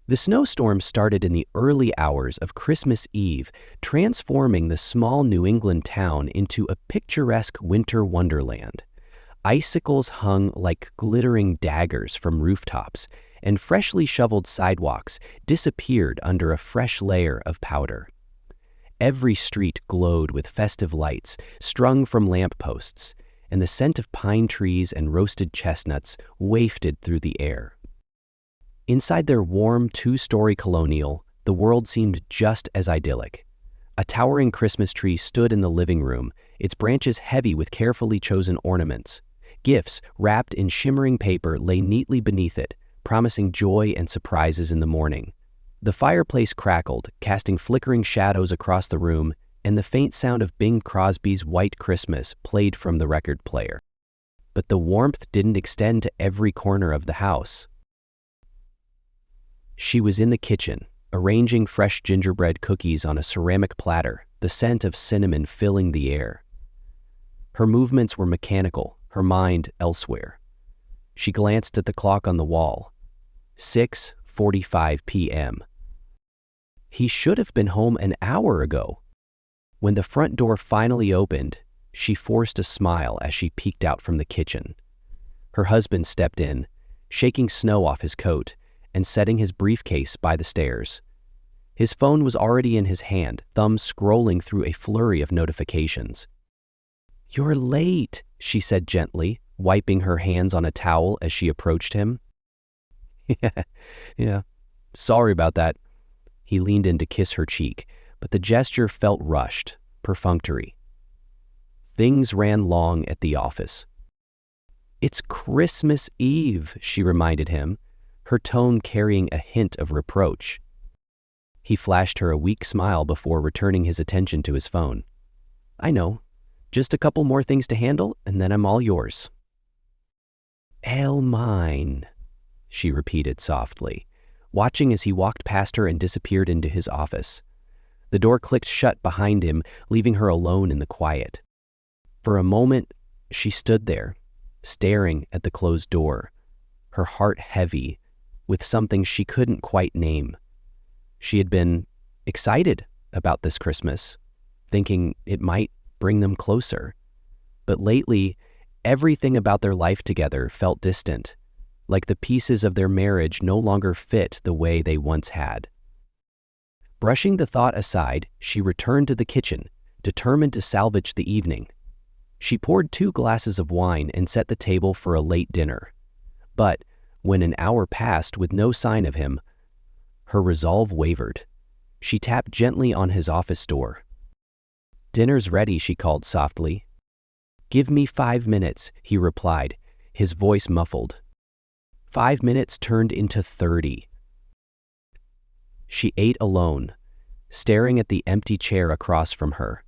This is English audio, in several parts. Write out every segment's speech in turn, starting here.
The snowstorm started in the early hours of Christmas Eve, transforming the small New England town into a picturesque winter wonderland. Icicles hung like glittering daggers from rooftops, and freshly shoveled sidewalks disappeared under a fresh layer of powder. Every street glowed with festive lights strung from lampposts, and the scent of pine trees and roasted chestnuts wafted through the air. Inside their warm two-story colonial, the world seemed just as idyllic. A towering Christmas tree stood in the living room, its branches heavy with carefully chosen ornaments. Gifts wrapped in shimmering paper lay neatly beneath it, promising joy and surprises in the morning. The fireplace crackled, casting flickering shadows across the room, and the faint sound of Bing Crosby's White Christmas played from the record player. But the warmth didn't extend to every corner of the house. She was in the kitchen, arranging fresh gingerbread cookies on a ceramic platter, the scent of cinnamon filling the air. Her movements were mechanical, her mind elsewhere. She glanced at the clock on the wall. 6:45 p.m. He should have been home an hour ago. When the front door finally opened, she forced a smile as she peeked out from the kitchen. Her husband stepped in, shaking snow off his coat and setting his briefcase by the stairs. His phone was already in his hand, thumb scrolling through a flurry of notifications. "You're late," she said gently, wiping her hands on a towel as she approached him. Yeah, sorry about that." He leaned in to kiss her cheek, but the gesture felt rushed, perfunctory. Things ran long at the office. "It's Christmas Eve," she reminded him, her tone carrying a hint of reproach. He flashed her a weak smile before returning his attention to his phone. "I know. Just a couple more things to handle, and then I'm all yours." "All mine," she repeated softly, watching as he walked past her and disappeared into his office. The door clicked shut behind him, leaving her alone in the quiet. For a moment, she stood there, staring at the closed door, her heart heavy with something she couldn't quite name. She had been excited about this Christmas, thinking it might bring them closer. But lately, everything about their life together felt distant, like the pieces of their marriage no longer fit the way they once had. Brushing the thought aside, she returned to the kitchen, determined to salvage the evening. She poured 2 glasses of wine and set the table for a late dinner. But when an hour passed with no sign of him, her resolve wavered. She tapped gently on his office door. "Dinner's ready," she called softly. "Give me 5 minutes," he replied, his voice muffled. 5 minutes turned into 30. She ate alone, staring at the empty chair across from her,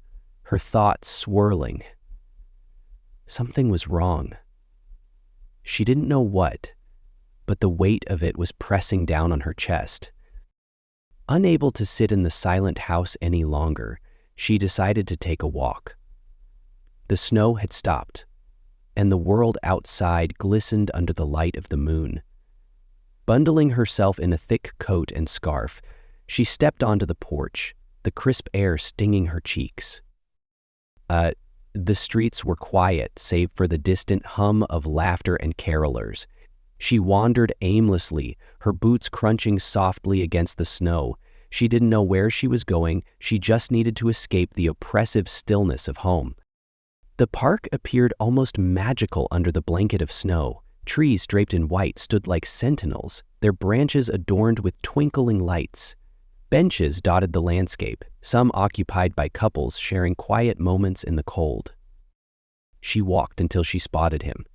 her thoughts swirling. Something was wrong. She didn't know what, but the weight of it was pressing down on her chest. Unable to sit in the silent house any longer, she decided to take a walk. The snow had stopped, and the world outside glistened under the light of the moon. Bundling herself in a thick coat and scarf, she stepped onto the porch, the crisp air stinging her cheeks. The streets were quiet, save for the distant hum of laughter and carolers. She wandered aimlessly, her boots crunching softly against the snow. She didn't know where she was going, she just needed to escape the oppressive stillness of home. The park appeared almost magical under the blanket of snow. Trees draped in white stood like sentinels, their branches adorned with twinkling lights. Benches dotted the landscape, some occupied by couples sharing quiet moments in the cold. She walked until she spotted him,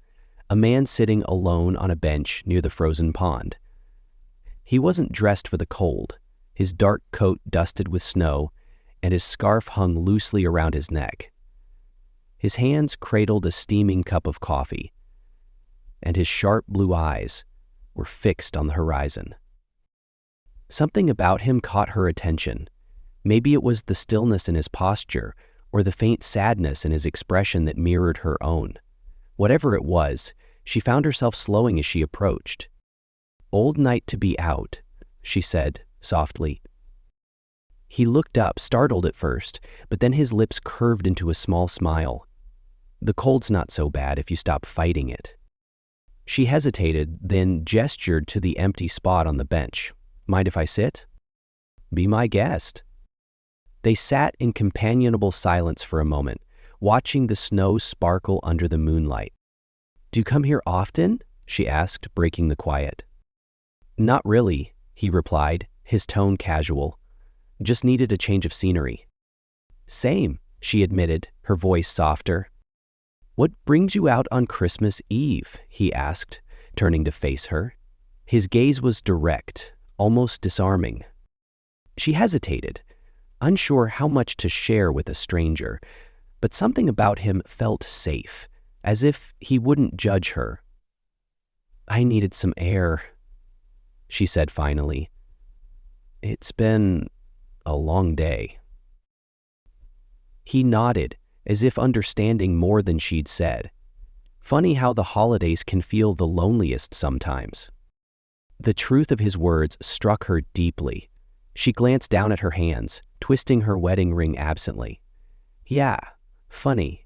a man sitting alone on a bench near the frozen pond. He wasn't dressed for the cold, his dark coat dusted with snow, and his scarf hung loosely around his neck. His hands cradled a steaming cup of coffee, and his sharp blue eyes were fixed on the horizon. Something about him caught her attention. Maybe it was the stillness in his posture, or the faint sadness in his expression that mirrored her own. Whatever it was, she found herself slowing as she approached. Old night to be out, she said softly. He looked up, startled at first, but then his lips curved into a small smile. The cold's not so bad if you stop fighting it. She hesitated, then gestured to the empty spot on the bench. Mind if I sit? Be my guest. They sat in companionable silence for a moment, watching the snow sparkle under the moonlight. Do you come here often? She asked, breaking the quiet. Not really, he replied, his tone casual. Just needed a change of scenery. Same, she admitted, her voice softer. What brings you out on Christmas Eve? He asked, turning to face her. His gaze was direct, almost disarming. She hesitated, unsure how much to share with a stranger, but something about him felt safe, as if he wouldn't judge her. I needed some air, she said finally. It's been a long day. He nodded, as if understanding more than she'd said. Funny how the holidays can feel the loneliest sometimes. The truth of his words struck her deeply. She glanced down at her hands, twisting her wedding ring absently. Yeah, funny.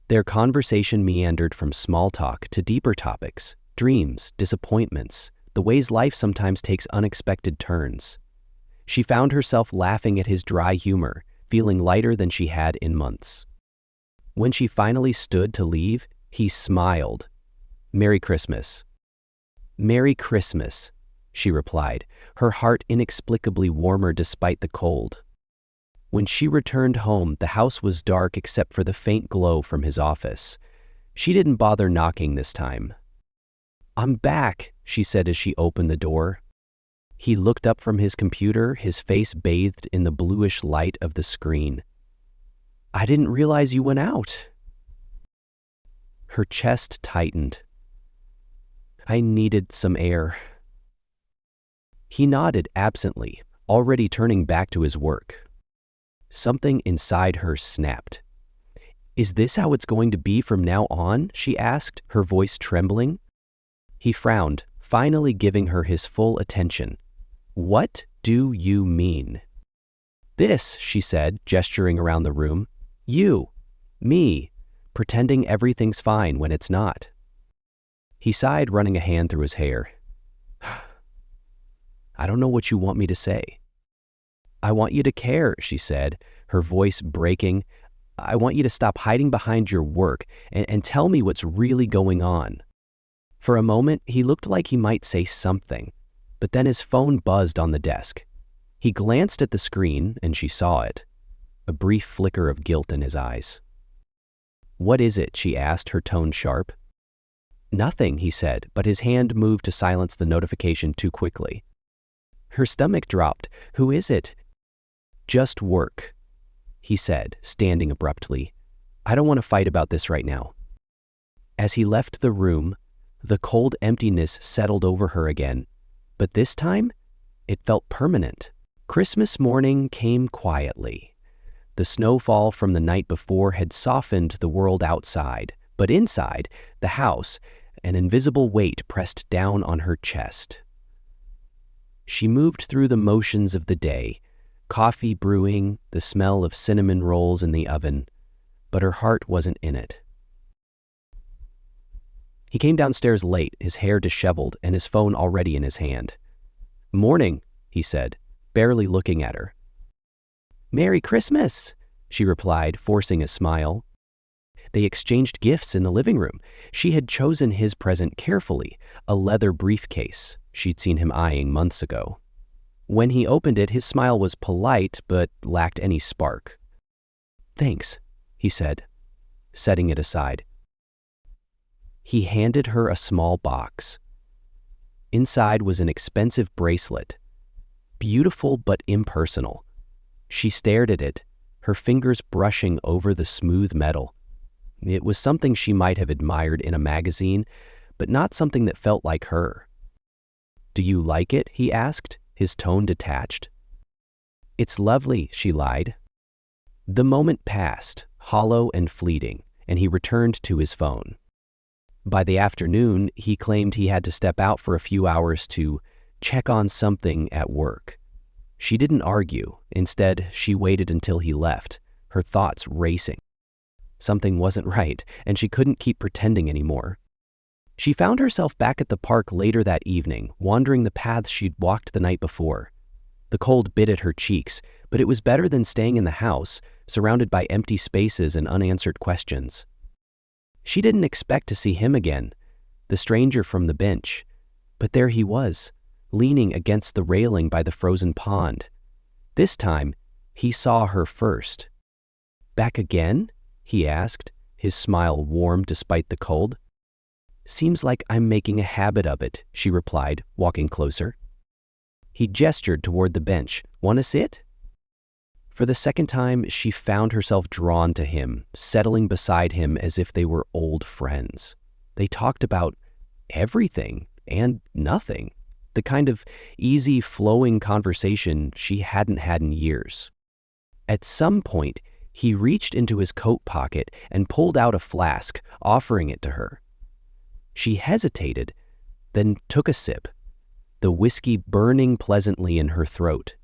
Their conversation meandered from small talk to deeper topics, dreams, disappointments, the ways life sometimes takes unexpected turns. She found herself laughing at his dry humor, feeling lighter than she had in months. When she finally stood to leave, he smiled. Merry Christmas. Merry Christmas, she replied, her heart inexplicably warmer despite the cold. When she returned home, the house was dark except for the faint glow from his office. She didn't bother knocking this time. I'm back, she said as she opened the door. He looked up from his computer, his face bathed in the bluish light of the screen. I didn't realize you went out. Her chest tightened. I needed some air. He nodded absently, already turning back to his work. Something inside her snapped. Is this how it's going to be from now on? She asked, her voice trembling. He frowned, finally giving her his full attention. What do you mean? This, she said, gesturing around the room. You, me, pretending everything's fine when it's not. He sighed, running a hand through his hair. I don't know what you want me to say. I want you to care, she said, her voice breaking. I want you to stop hiding behind your work and tell me what's really going on. For a moment, he looked like he might say something, but then his phone buzzed on the desk. He glanced at the screen, and she saw it, a brief flicker of guilt in his eyes. What is it? She asked, her tone sharp. Nothing, he said, but his hand moved to silence the notification too quickly. Her stomach dropped. Who is it? Just work, he said, standing abruptly. I don't want to fight about this right now. As he left the room, the cold emptiness settled over her again, but this time, it felt permanent. Christmas morning came quietly. The snowfall from the night before had softened the world outside, but inside, the house, an invisible weight pressed down on her chest. She moved through the motions of the day, coffee brewing, the smell of cinnamon rolls in the oven, but her heart wasn't in it. He came downstairs late, his hair disheveled and his phone already in his hand. Morning, he said, barely looking at her. Merry Christmas, she replied, forcing a smile. They exchanged gifts in the living room. She had chosen his present carefully, a leather briefcase she'd seen him eyeing months ago. When he opened it, his smile was polite but lacked any spark. Thanks, he said, setting it aside. He handed her a small box. Inside was an expensive bracelet, beautiful but impersonal. She stared at it, her fingers brushing over the smooth metal. It was something she might have admired in a magazine, but not something that felt like her. Do you like it? He asked, his tone detached. It's lovely, she lied. The moment passed, hollow and fleeting, and he returned to his phone. By the afternoon, he claimed he had to step out for a few hours to check on something at work. She didn't argue. Instead, she waited until he left, her thoughts racing. Something wasn't right, and she couldn't keep pretending anymore. She found herself back at the park later that evening, wandering the paths she'd walked the night before. The cold bit at her cheeks, but it was better than staying in the house, surrounded by empty spaces and unanswered questions. She didn't expect to see him again, the stranger from the bench, but there he was, leaning against the railing by the frozen pond. This time, he saw her first. "Back again?" he asked, his smile warm despite the cold. "Seems like I'm making a habit of it," she replied, walking closer. He gestured toward the bench. "Want to sit?" For the second time, she found herself drawn to him, settling beside him as if they were old friends. They talked about everything and nothing, the kind of easy, flowing conversation she hadn't had in years. At some point, he reached into his coat pocket and pulled out a flask, offering it to her. She hesitated, then took a sip, the whiskey burning pleasantly in her throat.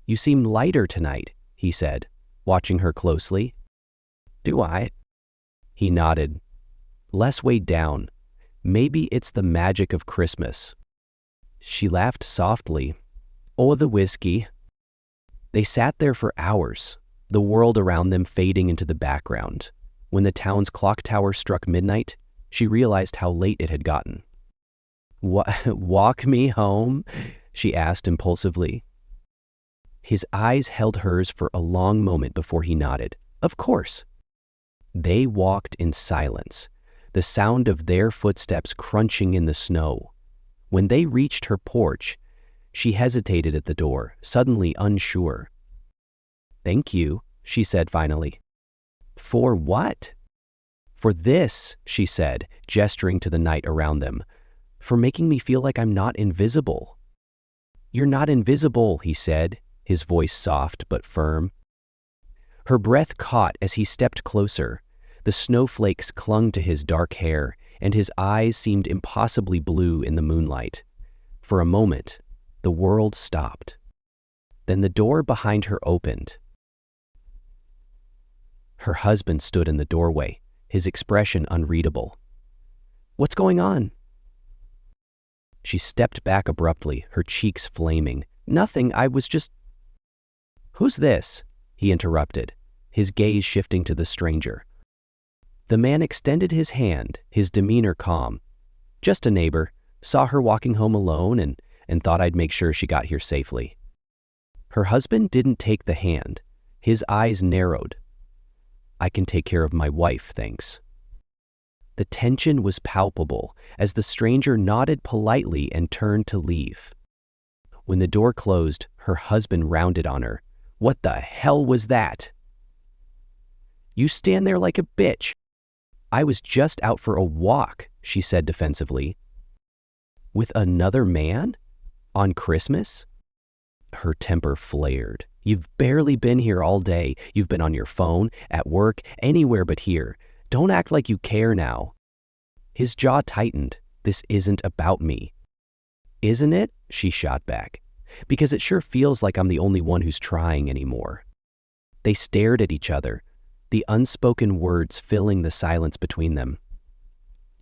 "You seem lighter tonight," he said, watching her closely. "Do I?" He nodded. "Less weighed down. Maybe it's the magic of Christmas." She laughed softly. "Oh, the whiskey." They sat there for hours, the world around them fading into the background. When the town's clock tower struck midnight, she realized how late it had gotten. Walk me home?" she asked impulsively. His eyes held hers for a long moment before he nodded. "Of course." They walked in silence, the sound of their footsteps crunching in the snow. When they reached her porch, she hesitated at the door, suddenly unsure. "Thank you," she said finally. "For what?" "For this," she said, gesturing to the night around them. "For making me feel like I'm not invisible." "You're not invisible," he said, his voice soft but firm. Her breath caught as he stepped closer. The snowflakes clung to his dark hair, and his eyes seemed impossibly blue in the moonlight. For a moment, the world stopped. Then the door behind her opened. Her husband stood in the doorway, his expression unreadable. "What's going on?" She stepped back abruptly, her cheeks flaming. "Nothing, I was just—" "Who's this?" he interrupted, his gaze shifting to the stranger. The man extended his hand, his demeanor calm. "Just a neighbor. Saw her walking home alone and thought I'd make sure she got here safely." Her husband didn't take the hand. His eyes narrowed. "I can take care of my wife, thanks." The tension was palpable as the stranger nodded politely and turned to leave. When the door closed, her husband rounded on her. "What the hell was that?" "You stand there like a bitch." "I was just out for a walk," she said defensively. "With another man? On Christmas?" Her temper flared. "You've barely been here all day. You've been on your phone, at work, anywhere but here. Don't act like you care now." His jaw tightened. "This isn't about me." "Isn't it?" she shot back. "Because it sure feels like I'm the only one who's trying anymore." They stared at each other, the unspoken words filling the silence between them.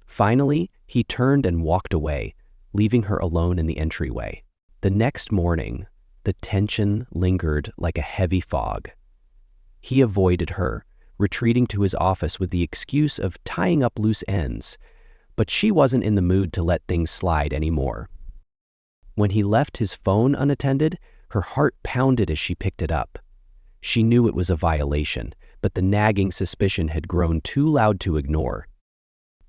Finally, he turned and walked away, leaving her alone in the entryway. The next morning, the tension lingered like a heavy fog. He avoided her, retreating to his office with the excuse of tying up loose ends, but she wasn't in the mood to let things slide anymore. When he left his phone unattended, her heart pounded as she picked it up. She knew it was a violation, but the nagging suspicion had grown too loud to ignore.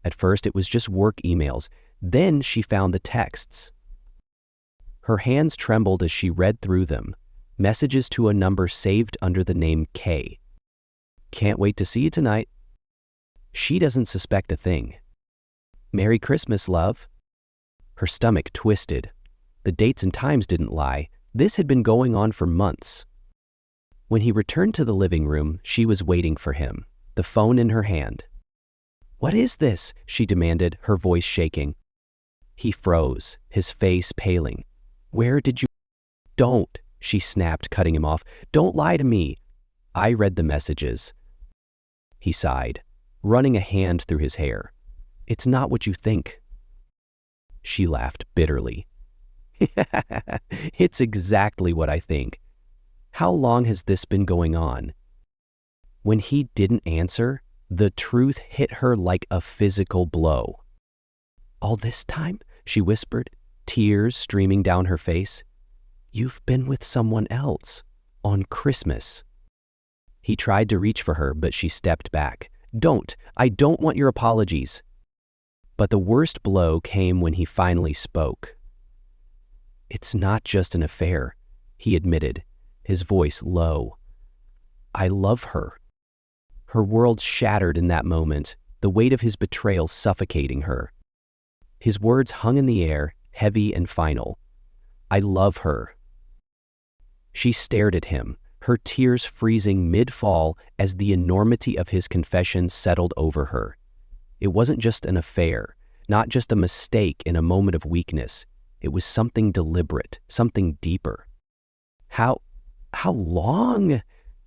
At first, it was just work emails. Then she found the texts. Her hands trembled as she read through them, messages to a number saved under the name K. "Can't wait to see you tonight." She doesn't suspect a thing. "Merry Christmas, love." Her stomach twisted. The dates and times didn't lie. This had been going on for months. When he returned to the living room, she was waiting for him, the phone in her hand. "What is this?" she demanded, her voice shaking. He froze, his face paling. Where did you— Don't, she snapped, cutting him off. Don't lie to me. I read the messages. He sighed, running a hand through his hair. It's not what you think. She laughed bitterly. It's exactly what I think. How long has this been going on? When he didn't answer, the truth hit her like a physical blow. All this time, she whispered, tears streaming down her face. You've been with someone else. On Christmas. He tried to reach for her, but she stepped back. Don't. I don't want your apologies. But the worst blow came when he finally spoke. It's not just an affair, he admitted, his voice low. I love her. Her world shattered in that moment, the weight of his betrayal suffocating her. His words hung in the air, heavy and final. I love her. She stared at him, her tears freezing mid-fall as the enormity of his confession settled over her. It wasn't just an affair, not just a mistake in a moment of weakness. It was something deliberate, something deeper. How long?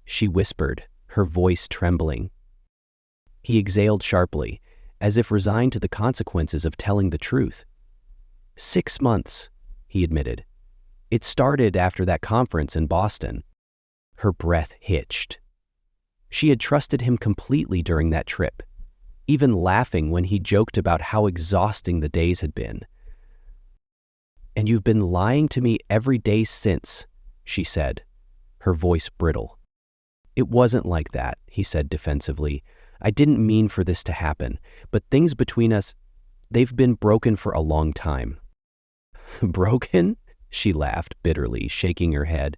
She whispered, her voice trembling. He exhaled sharply, as if resigned to the consequences of telling the truth. 6 months, he admitted. It started after that conference in Boston. Her breath hitched. She had trusted him completely during that trip, even laughing when he joked about how exhausting the days had been. And you've been lying to me every day since, she said, her voice brittle. It wasn't like that, he said defensively. I didn't mean for this to happen, but things between us, they've been broken for a long time. Broken? She laughed bitterly, shaking her head.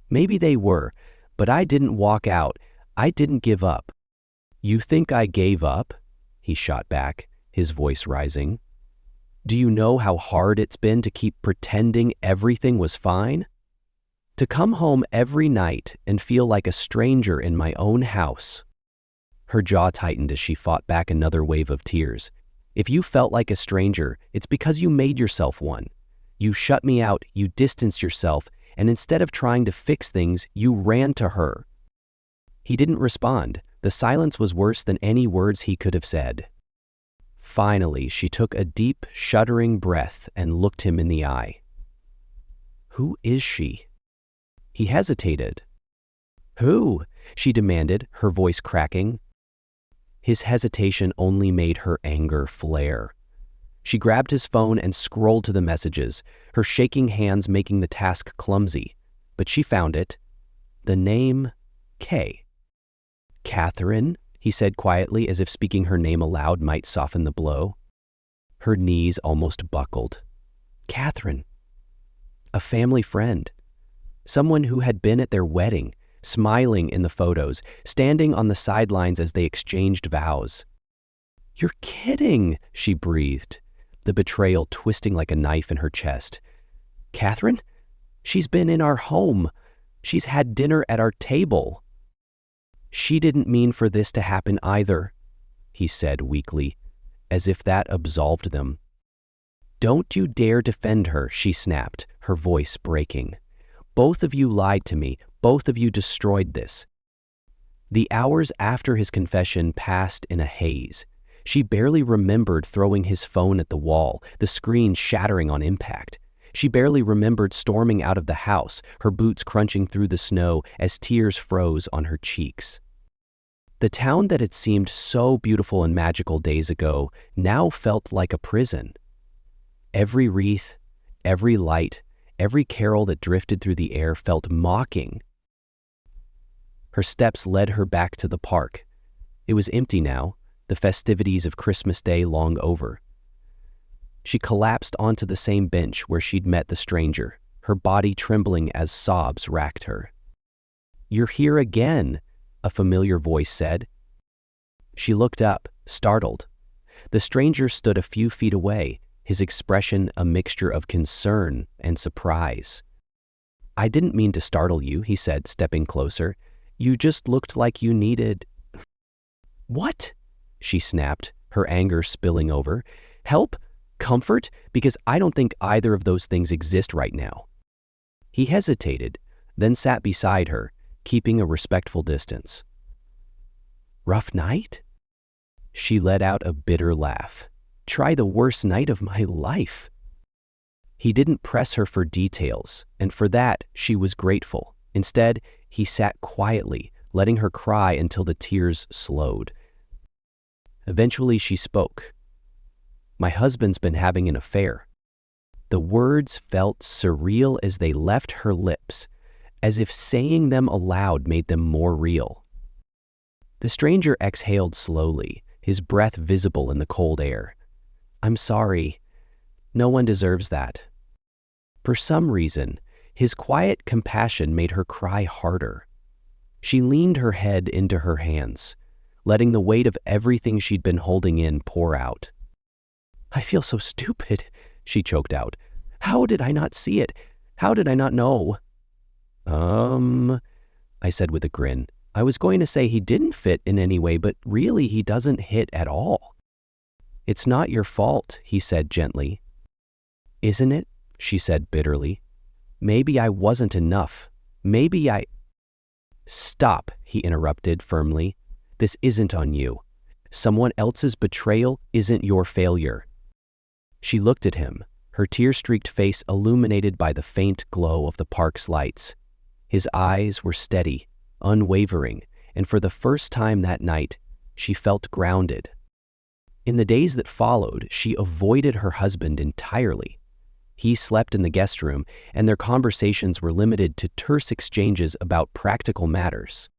Maybe they were, but I didn't walk out. I didn't give up. You think I gave up? He shot back, his voice rising. Do you know how hard it's been to keep pretending everything was fine? To come home every night and feel like a stranger in my own house. Her jaw tightened as she fought back another wave of tears. If you felt like a stranger, it's because you made yourself one. You shut me out, you distanced yourself, and instead of trying to fix things, you ran to her. He didn't respond. The silence was worse than any words he could have said. Finally, she took a deep, shuddering breath and looked him in the eye. Who is she? He hesitated. Who? She demanded, her voice cracking. His hesitation only made her anger flare. She grabbed his phone and scrolled to the messages, her shaking hands making the task clumsy. But she found it. The name K. Catherine, he said quietly, as if speaking her name aloud might soften the blow. Her knees almost buckled. Catherine. A family friend. Someone who had been at their wedding, smiling in the photos, standing on the sidelines as they exchanged vows. You're kidding, she breathed, the betrayal twisting like a knife in her chest. Catherine? She's been in our home. She's had dinner at our table. She didn't mean for this to happen either, he said weakly, as if that absolved them. Don't you dare defend her, she snapped, her voice breaking. Both of you lied to me. Both of you destroyed this. The hours after his confession passed in a haze. She barely remembered throwing his phone at the wall, the screen shattering on impact. She barely remembered storming out of the house, her boots crunching through the snow as tears froze on her cheeks. The town that had seemed so beautiful and magical days ago now felt like a prison. Every wreath, every light, every carol that drifted through the air felt mocking. Her steps led her back to the park. It was empty now, the festivities of Christmas Day long over. She collapsed onto the same bench where she'd met the stranger, her body trembling as sobs racked her. You're here again, a familiar voice said. She looked up, startled. The stranger stood a few feet away, his expression a mixture of concern and surprise. I didn't mean to startle you, he said, stepping closer. You just looked like you needed— What? She snapped, her anger spilling over. Help? Comfort? Because I don't think either of those things exist right now. He hesitated, then sat beside her, keeping a respectful distance. Rough night? She let out a bitter laugh. Try the worst night of my life. He didn't press her for details, and for that she was grateful. Instead, he sat quietly, letting her cry until the tears slowed. Eventually she spoke. My husband's been having an affair. The words felt surreal as they left her lips, as if saying them aloud made them more real. The stranger exhaled slowly, his breath visible in the cold air. I'm sorry. No one deserves that. For some reason, his quiet compassion made her cry harder. She leaned her head into her hands, letting the weight of everything she'd been holding in pour out. I feel so stupid, she choked out. How did I not see it? How did I not know? I said with a grin. I was going to say he didn't fit in any way, but really he doesn't hit at all. It's not your fault, he said gently. Isn't it? She said bitterly. Maybe I wasn't enough. Maybe I... Stop, he interrupted firmly. This isn't on you. Someone else's betrayal isn't your failure. She looked at him, her tear-streaked face illuminated by the faint glow of the park's lights. His eyes were steady, unwavering, and for the first time that night, she felt grounded. In the days that followed, she avoided her husband entirely. He slept in the guest room, and their conversations were limited to terse exchanges about practical matters.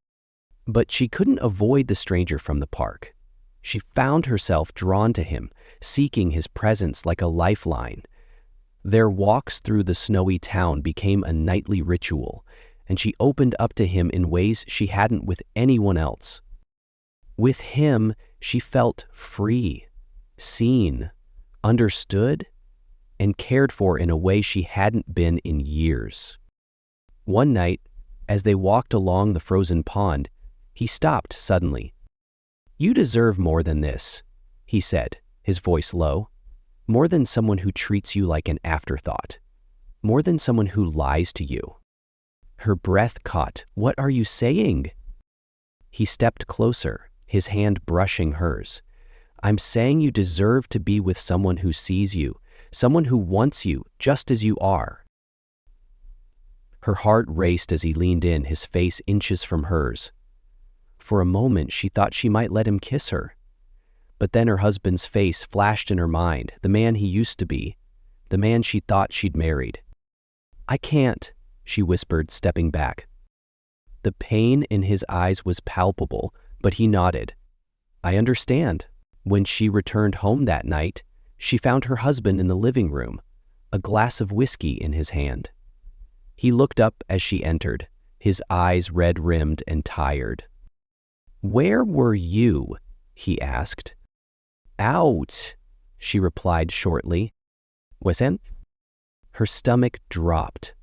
But she couldn't avoid the stranger from the park. She found herself drawn to him, seeking his presence like a lifeline. Their walks through the snowy town became a nightly ritual, and she opened up to him in ways she hadn't with anyone else. With him, she felt free, seen, understood, and cared for in a way she hadn't been in years. One night, as they walked along the frozen pond, he stopped suddenly. You deserve more than this, he said, his voice low. More than someone who treats you like an afterthought. More than someone who lies to you. Her breath caught. What are you saying? He stepped closer, his hand brushing hers. I'm saying you deserve to be with someone who sees you, someone who wants you just as you are. Her heart raced as he leaned in, his face inches from hers. For a moment, she thought she might let him kiss her. But then her husband's face flashed in her mind, the man he used to be, the man she thought she'd married. I can't, she whispered, stepping back. The pain in his eyes was palpable, but he nodded. I understand. When she returned home that night, she found her husband in the living room, a glass of whiskey in his hand. He looked up as she entered, his eyes red-rimmed and tired. Where were you? He asked. Out, she replied shortly. Wasn't? Her stomach dropped.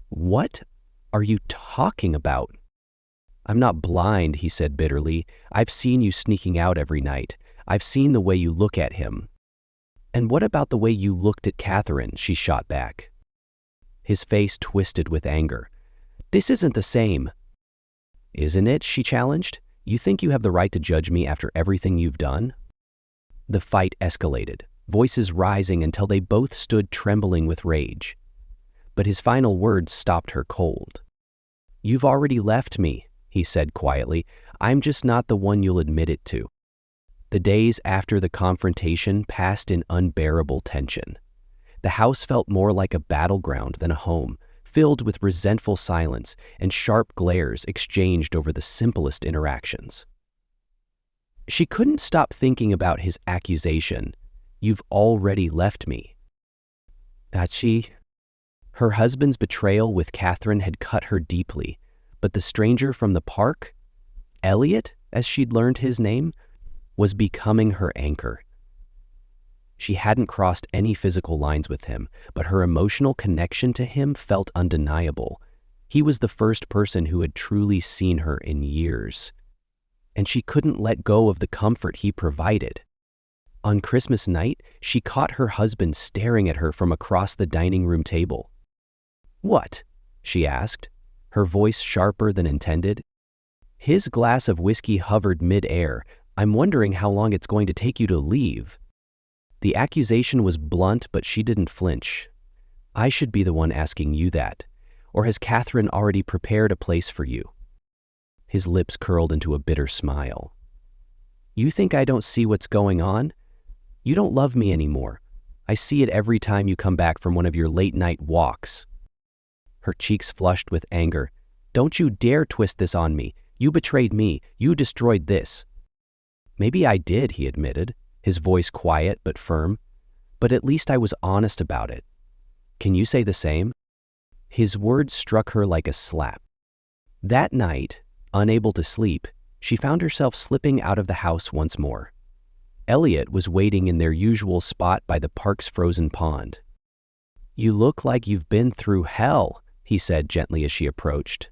What are you talking about? I'm not blind, he said bitterly. I've seen you sneaking out every night. I've seen the way you look at him. And what about the way you looked at Catherine? She shot back. His face twisted with anger. This isn't the same. Isn't it? She challenged. You think you have the right to judge me after everything you've done? The fight escalated, voices rising until they both stood trembling with rage. But his final words stopped her cold. You've already left me, he said quietly. I'm just not the one you'll admit it to. The days after the confrontation passed in unbearable tension. The house felt more like a battleground than a home, filled with resentful silence and sharp glares exchanged over the simplest interactions. She couldn't stop thinking about his accusation. You've already left me. Her husband's betrayal with Catherine had cut her deeply, but the stranger from the park, Elliot, as she'd learned his name, was becoming her anchor. She hadn't crossed any physical lines with him, but her emotional connection to him felt undeniable. He was the first person who had truly seen her in years, and she couldn't let go of the comfort he provided. On Christmas night, she caught her husband staring at her from across the dining room table. "What?" she asked, her voice sharper than intended. His glass of whiskey hovered mid-air. "I'm wondering how long it's going to take you to leave." The accusation was blunt, but she didn't flinch. "I should be the one asking you that. Or has Catherine already prepared a place for you?" His lips curled into a bitter smile. "You think I don't see what's going on? You don't love me anymore. I see it every time you come back from one of your late-night walks." Her cheeks flushed with anger. "Don't you dare twist this on me. You betrayed me. You destroyed this." "Maybe I did," he admitted, his voice quiet but firm. "But at least I was honest about it. Can you say the same?" His words struck her like a slap. That night, unable to sleep, she found herself slipping out of the house once more. Elliot was waiting in their usual spot by the park's frozen pond. "You look like you've been through hell," he said gently as she approached.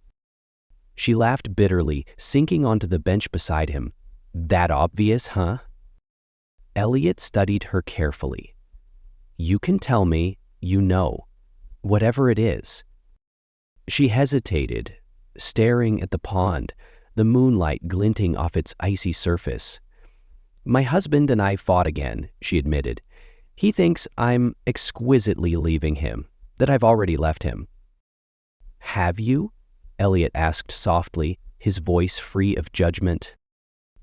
She laughed bitterly, sinking onto the bench beside him. "That obvious, huh?" Elliot studied her carefully. "You can tell me, you know, whatever it is." She hesitated, staring at the pond, the moonlight glinting off its icy surface. "My husband and I fought again," she admitted. "He thinks I'm exquisitely leaving him, that I've already left him." "Have you?" Elliot asked softly, his voice free of judgment.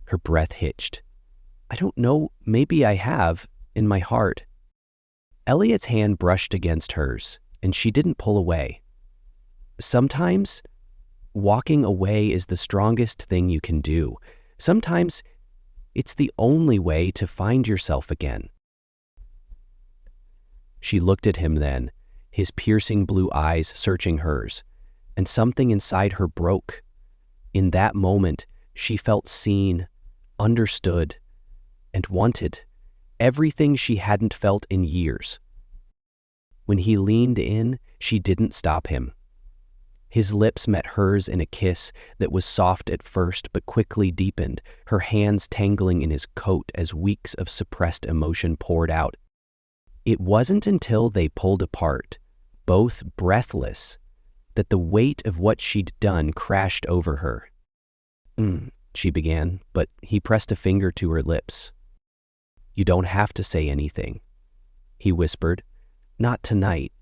Her breath hitched. "I don't know, maybe I have, in my heart." Elliot's hand brushed against hers, and she didn't pull away. "Sometimes, walking away is the strongest thing you can do. Sometimes, it's the only way to find yourself again." She looked at him then, his piercing blue eyes searching hers, and something inside her broke. In that moment, she felt seen, understood, and wanted, everything she hadn't felt in years. When he leaned in, she didn't stop him. His lips met hers in a kiss that was soft at first but quickly deepened, her hands tangling in his coat as weeks of suppressed emotion poured out. It wasn't until they pulled apart, both breathless, that the weight of what she'd done crashed over her. She began, but he pressed a finger to her lips. "You don't have to say anything," he whispered. "Not tonight."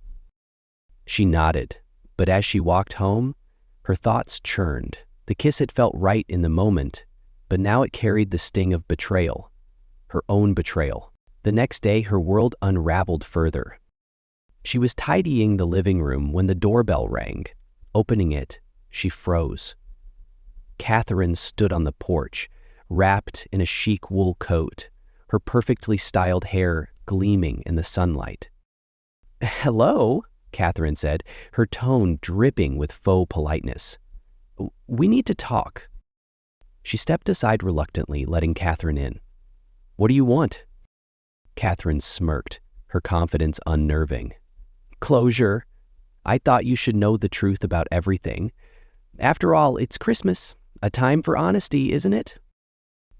She nodded, but as she walked home, her thoughts churned. The kiss had felt right in the moment, but now it carried the sting of betrayal, her own betrayal. The next day, her world unraveled further. She was tidying the living room when the doorbell rang. Opening it, she froze. Catherine stood on the porch, wrapped in a chic wool coat, her perfectly styled hair gleaming in the sunlight. "Hello," Catherine said, her tone dripping with faux politeness. "We need to talk." She stepped aside reluctantly, letting Catherine in. "What do you want?" Catherine smirked, her confidence unnerving. "Closure. I thought you should know the truth about everything. After all, it's Christmas, a time for honesty, isn't it?"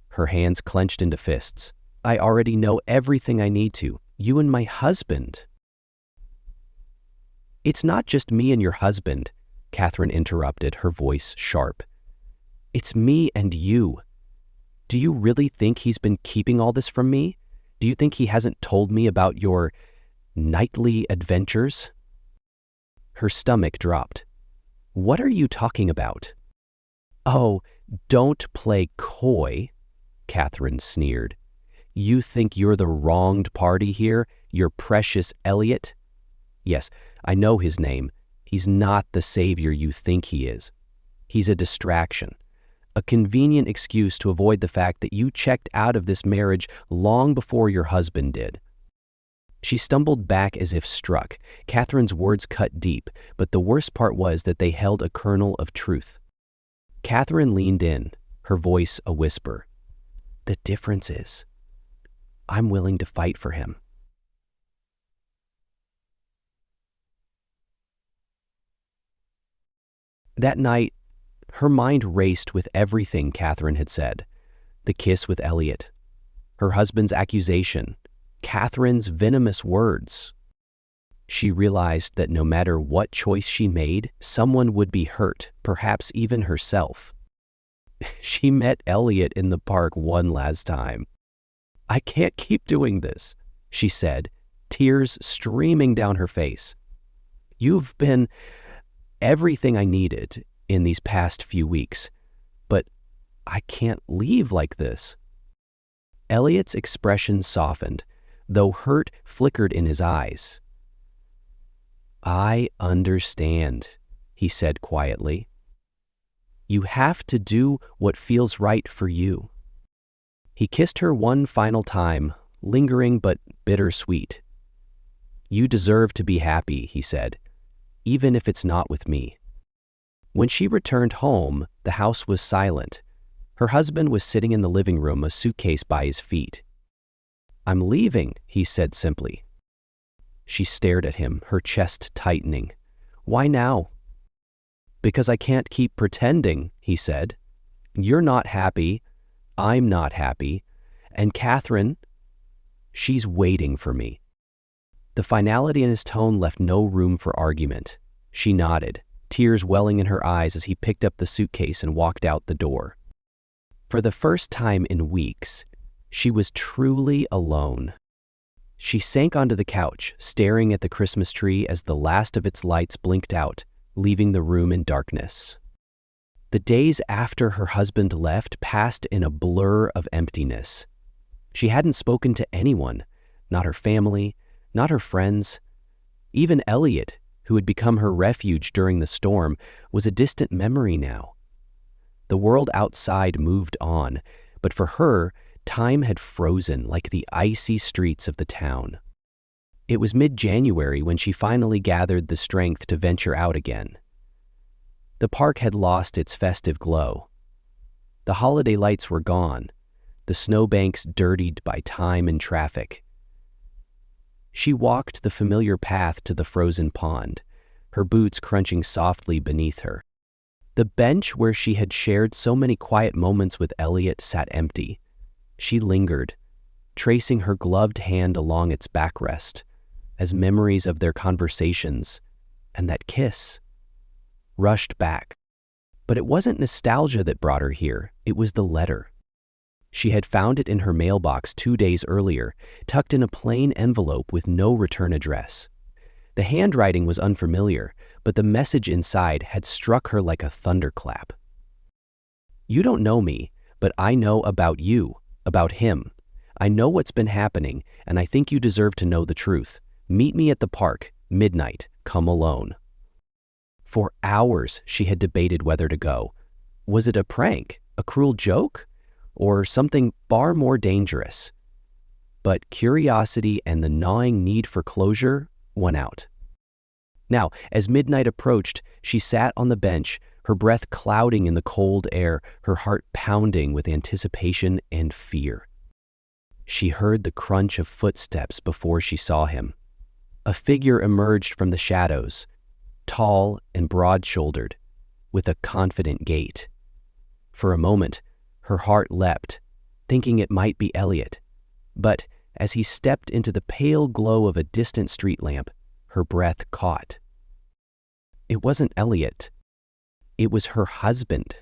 Her hands clenched into fists. "I already know everything I need to. You and my husband." "It's not just me and your husband," Catherine interrupted, her voice sharp. "It's me and you. Do you really think he's been keeping all this from me? Do you think he hasn't told me about your nightly adventures?" Her stomach dropped. "What are you talking about?" "Oh, don't play coy," Catherine sneered. "You think you're the wronged party here, your precious Elliot? Yes, I know his name. He's not the savior you think he is. He's a distraction, a convenient excuse to avoid the fact that you checked out of this marriage long before your husband did." She stumbled back as if struck. Catherine's words cut deep, but the worst part was that they held a kernel of truth. Catherine leaned in, her voice a whisper. "The difference is, I'm willing to fight for him." That night, her mind raced with everything Catherine had said. The kiss with Elliot, her husband's accusation, Catherine's venomous words. She realized that no matter what choice she made, someone would be hurt, perhaps even herself. She met Elliot in the park one last time. "I can't keep doing this," she said, tears streaming down her face. "You've been everything I needed in these past few weeks, but I can't leave like this." Elliot's expression softened, though hurt flickered in his eyes. "I understand," he said quietly. "You have to do what feels right for you." He kissed her one final time, lingering but bittersweet. "You deserve to be happy," he said, "even if it's not with me." When she returned home, the house was silent. Her husband was sitting in the living room, a suitcase by his feet. "I'm leaving," he said simply. She stared at him, her chest tightening. "Why now?" "Because I can't keep pretending," he said. "You're not happy. I'm not happy. And Catherine, she's waiting for me." The finality in his tone left no room for argument. She nodded, tears welling in her eyes as he picked up the suitcase and walked out the door. For the first time in weeks, she was truly alone. She sank onto the couch, staring at the Christmas tree as the last of its lights blinked out, leaving the room in darkness. The days after her husband left passed in a blur of emptiness. She hadn't spoken to anyone, not her family, not her friends. Even Elliot, who had become her refuge during the storm, was a distant memory now. The world outside moved on, but for her, time had frozen like the icy streets of the town. It was mid-January when she finally gathered the strength to venture out again. The park had lost its festive glow. The holiday lights were gone, the snowbanks dirtied by time and traffic. She walked the familiar path to the frozen pond, her boots crunching softly beneath her. The bench where she had shared so many quiet moments with Elliot sat empty. She lingered, tracing her gloved hand along its backrest, as memories of their conversations and that kiss rushed back. But it wasn't nostalgia that brought her here, it was the letter. She had found it in her mailbox 2 days earlier, tucked in a plain envelope with no return address. The handwriting was unfamiliar, but the message inside had struck her like a thunderclap. "You don't know me, but I know about you, about him. I know what's been happening, and I think you deserve to know the truth. Meet me at the park, midnight, come alone." For hours she had debated whether to go. Was it a prank, a cruel joke, or something far more dangerous? But curiosity and the gnawing need for closure won out. Now, as midnight approached, she sat on the bench, her breath clouding in the cold air, her heart pounding with anticipation and fear. She heard the crunch of footsteps before she saw him. A figure emerged from the shadows, tall and broad-shouldered, with a confident gait. For a moment, her heart leapt, thinking it might be Elliot. But as he stepped into the pale glow of a distant street lamp, her breath caught. It wasn't Elliot. It was her husband.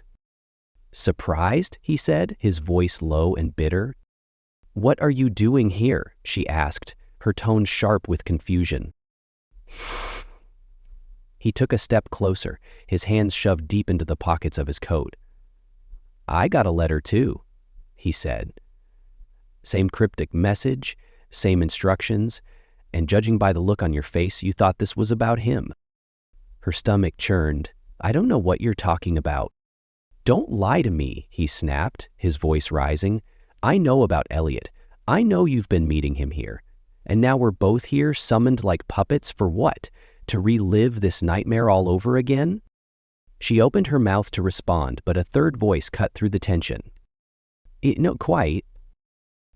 "Surprised?" he said, his voice low and bitter. "What are you doing here?" she asked, her tone sharp with confusion. He took a step closer, his hands shoved deep into the pockets of his coat. "I got a letter too," he said. "Same cryptic message, same instructions, and judging by the look on your face, you thought this was about him." Her stomach churned. "I don't know what you're talking about." "Don't lie to me," he snapped, his voice rising. "I know about Elliot. I know you've been meeting him here. And now we're both here, summoned like puppets for what? To relive this nightmare all over again?" She opened her mouth to respond, but a third voice cut through the tension. "No, quite."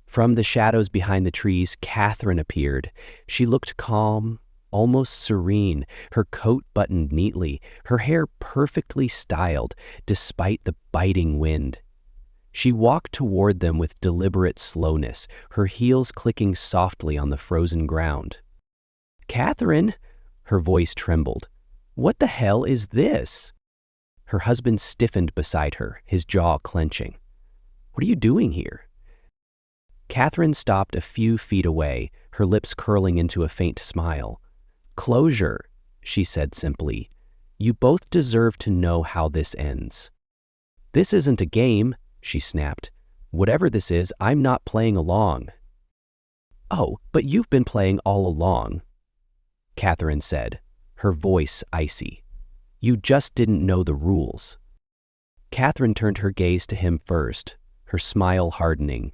From the shadows behind the trees, Catherine appeared. She looked calm, almost serene, her coat buttoned neatly, her hair perfectly styled, despite the biting wind. She walked toward them with deliberate slowness, her heels clicking softly on the frozen ground. "Catherine," her voice trembled. "What the hell is this?" Her husband stiffened beside her, his jaw clenching. "What are you doing here?" Catherine stopped a few feet away, her lips curling into a faint smile. "Closure," she said simply. "You both deserve to know how this ends." "This isn't a game," she snapped. "Whatever this is, I'm not playing along." "Oh, but you've been playing all along," Catherine said, her voice icy. "You just didn't know the rules." Catherine turned her gaze to him first, her smile hardening.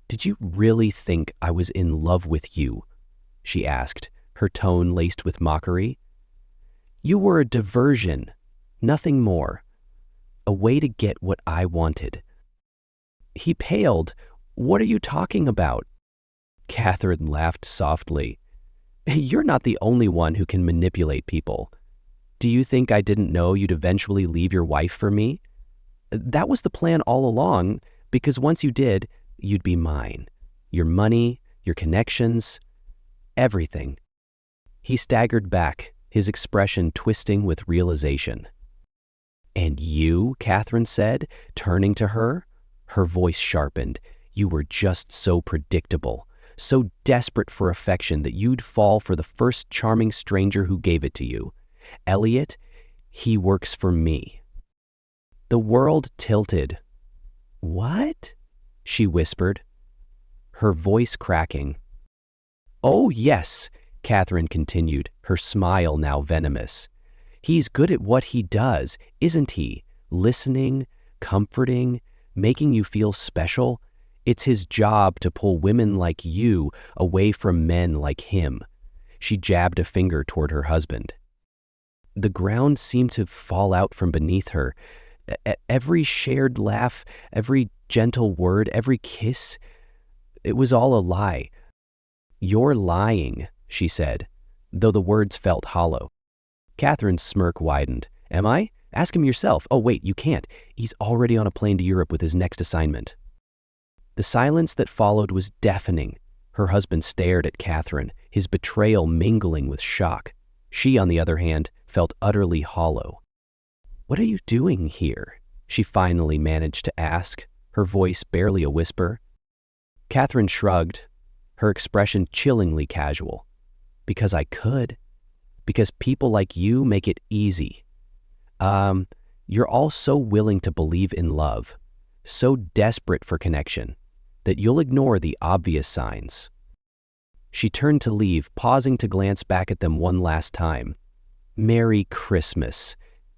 "Did you really think I was in love with you?" she asked, her tone laced with mockery. "You were a diversion, nothing more. A way to get what I wanted." He paled. "What are you talking about?" Catherine laughed softly. "You're not the only one who can manipulate people. Do you think I didn't know you'd eventually leave your wife for me? That was the plan all along, because once you did, you'd be mine. Your money, your connections, everything." He staggered back, his expression twisting with realization. "And you," Catherine said, turning to her. Her voice sharpened. "You were just so predictable, so desperate for affection that you'd fall for the first charming stranger who gave it to you. Elliot, he works for me." The world tilted. "What?" she whispered, her voice cracking. "Oh, yes," Catherine continued, her smile now venomous. "He's good at what he does, isn't he? Listening, comforting, making you feel special. It's his job to pull women like you away from men like him." She jabbed a finger toward her husband. The ground seemed to fall out from beneath her. Every shared laugh, every gentle word, every kiss, it was all a lie. "You're lying," she said, though the words felt hollow. Catherine's smirk widened. "Am I? Ask him yourself." "Oh, wait, you can't. He's already on a plane to Europe with his next assignment." The silence that followed was deafening. Her husband stared at Catherine, his betrayal mingling with shock. She, on the other hand, felt utterly hollow. "What are you doing here?" she finally managed to ask, her voice barely a whisper. Catherine shrugged, her expression chillingly casual. "Because I could. Because people like you make it easy. You're all so willing to believe in love, so desperate for connection, that you'll ignore the obvious signs." She turned to leave, pausing to glance back at them one last time. "Merry Christmas,"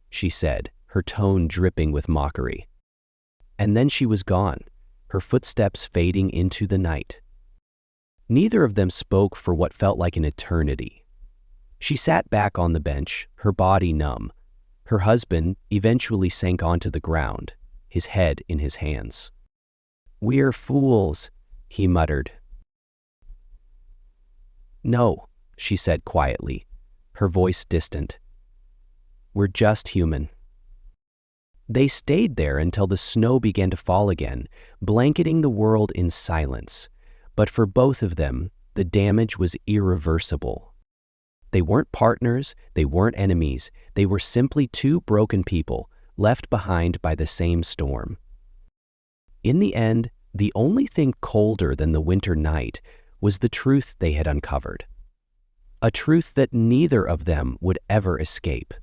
she said, her tone dripping with mockery. And then she was gone, her footsteps fading into the night. Neither of them spoke for what felt like an eternity. She sat back on the bench, her body numb. Her husband eventually sank onto the ground, his head in his hands. "We're fools," he muttered. "No," she said quietly, her voice distant. "We're just human." They stayed there until the snow began to fall again, blanketing the world in silence. But for both of them, the damage was irreversible. They weren't partners, they weren't enemies, they were simply two broken people, left behind by the same storm. In the end, the only thing colder than the winter night was the truth they had uncovered. A truth that neither of them would ever escape.